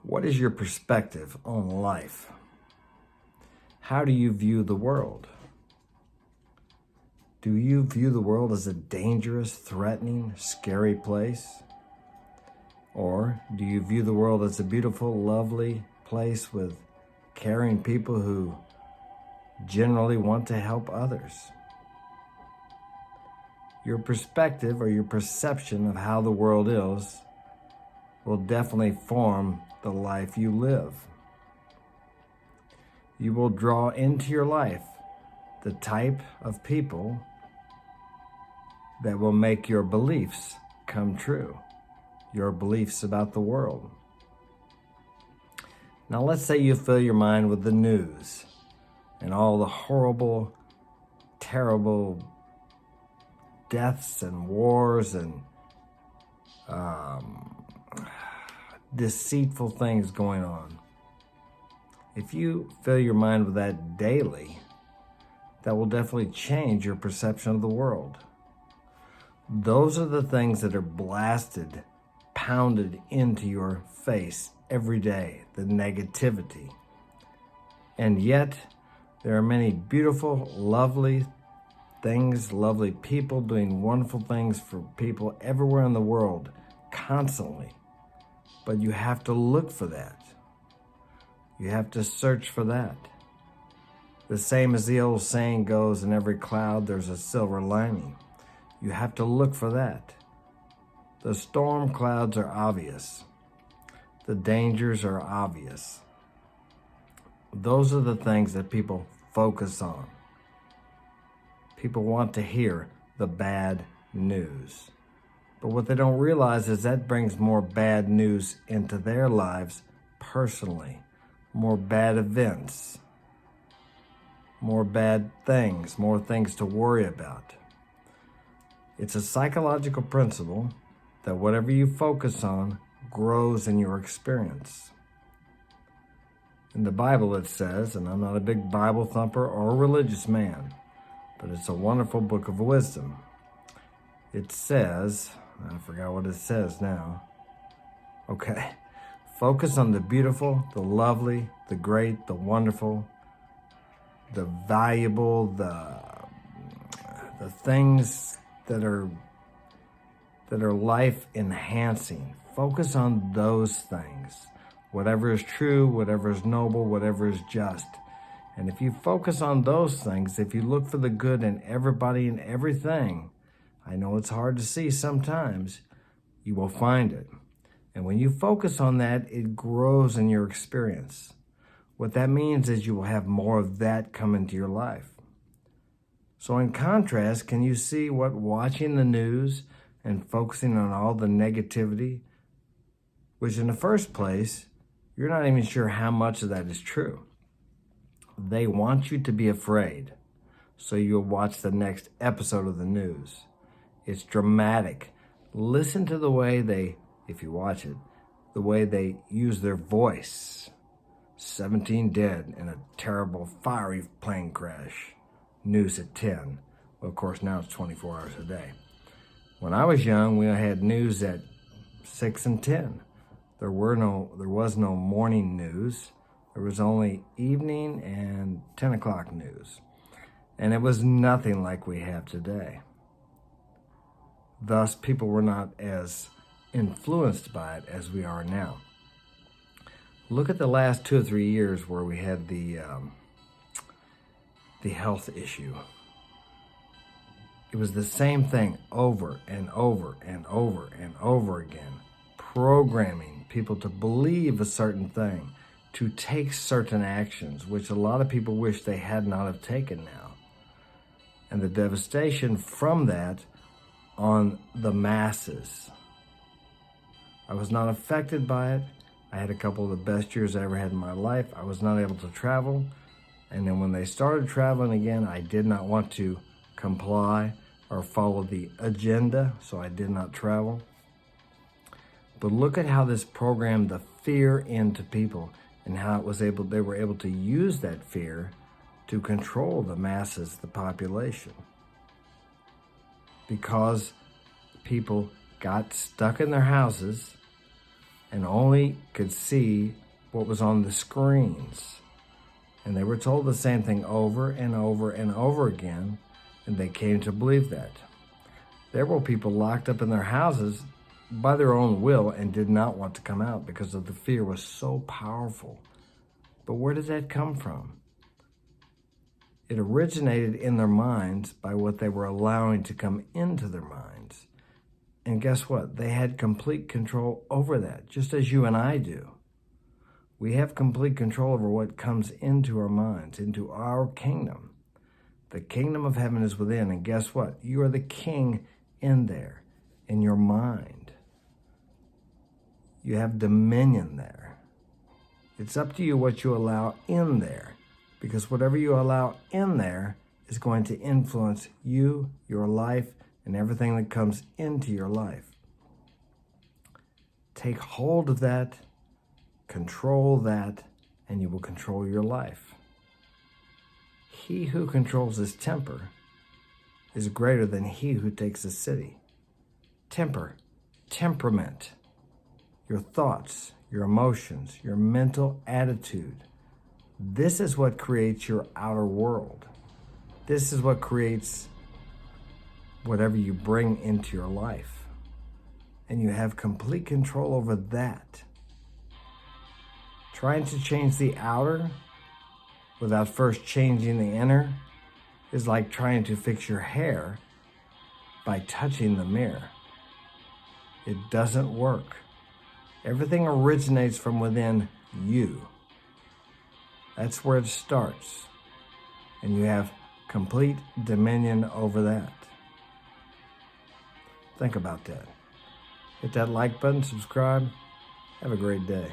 What is your perspective on life? How do you view the world? Do you view the world as a dangerous, threatening, scary place? Or do you view the world as a beautiful, lovely place with caring people who generally want to help others? Your perspective or your perception of how the world is will definitely form the life you live. You will draw into your life the type of people that will make your beliefs come true, your beliefs about the world. Now let's say you fill your mind with the news and all the horrible, terrible deaths and wars and deceitful things going on. If you fill your mind with that daily, that will definitely change your perception of the world. Those are the things that are blasted, pounded into your face every day, the negativity. And yet, there are many beautiful, lovely things, lovely people doing wonderful things for people everywhere in the world, constantly. But you have to look for that. You have to search for that. The same as the old saying goes, in every cloud there's a silver lining. You have to look for that. The storm clouds are obvious. The dangers are obvious. Those are the things that people focus on. People want to hear the bad news. But what they don't realize is that brings more bad news into their lives personally. More bad events. More bad things. More things to worry about. It's a psychological principle that whatever you focus on grows in your experience. In the Bible it says, and I'm not a big Bible thumper or a religious man, but it's a wonderful book of wisdom. It says, I forgot what it says now. Okay. Focus on the beautiful, the lovely, the great, the wonderful, the valuable, the things that are life enhancing. Focus on those things. Whatever is true, whatever is noble, whatever is just. And if you focus on those things, if you look for the good in everybody and everything, I know it's hard to see sometimes, you will find it. And when you focus on that, it grows in your experience. What that means is you will have more of that come into your life. So in contrast, can you see what watching the news and focusing on all the negativity, which in the first place, you're not even sure how much of that is true. They want you to be afraid, so you'll watch the next episode of the news. It's dramatic. Listen to the way they, if you watch it, the way they use their voice. 17 dead in a terrible fiery plane crash. News at 10. Well, of course, now it's 24 hours a day. When I was young, we had news at 6 and 10. There was no morning news. There was only evening and 10 o'clock news. And it was nothing like we have today. Thus, people were not as influenced by it as we are now. Look at the last 2 or 3 years where we had the health issue. It was the same thing over and over and over and over again. Programming people to believe a certain thing, to take certain actions, which a lot of people wish they had not have taken now. And the devastation from that on the masses. I was not affected by it. I had a couple of the best years I ever had in my life. I was not able to travel. And then when they started traveling again, I did not want to comply or follow the agenda, so I did not travel. But look at how this programmed the fear into people and how they were able to use that fear to control the masses, the population. Because people got stuck in their houses and only could see what was on the screens. And they were told the same thing over and over and over again, and they came to believe that. There were people locked up in their houses by their own will and did not want to come out because of the fear was so powerful. But where did that come from? It originated in their minds by what they were allowing to come into their minds. And guess what? They had complete control over that, just as you and I do. We have complete control over what comes into our minds, into our kingdom. The kingdom of heaven is within, and guess what? You are the king in there, in your mind. You have dominion there. It's up to you what you allow in there, because whatever you allow in there is going to influence you, your life, and everything that comes into your life. Take hold of that, control that, and you will control your life. He who controls his temper is greater than he who takes a city. Temper, temperament, your thoughts, your emotions, your mental attitude. This is what creates your outer world. This is what creates whatever you bring into your life. And you have complete control over that. Trying to change the outer without first changing the inner is like trying to fix your hair by touching the mirror. It doesn't work. Everything originates from within you. That's where it starts. And you have complete dominion over that. Think about that. Hit that like button, subscribe. Have a great day.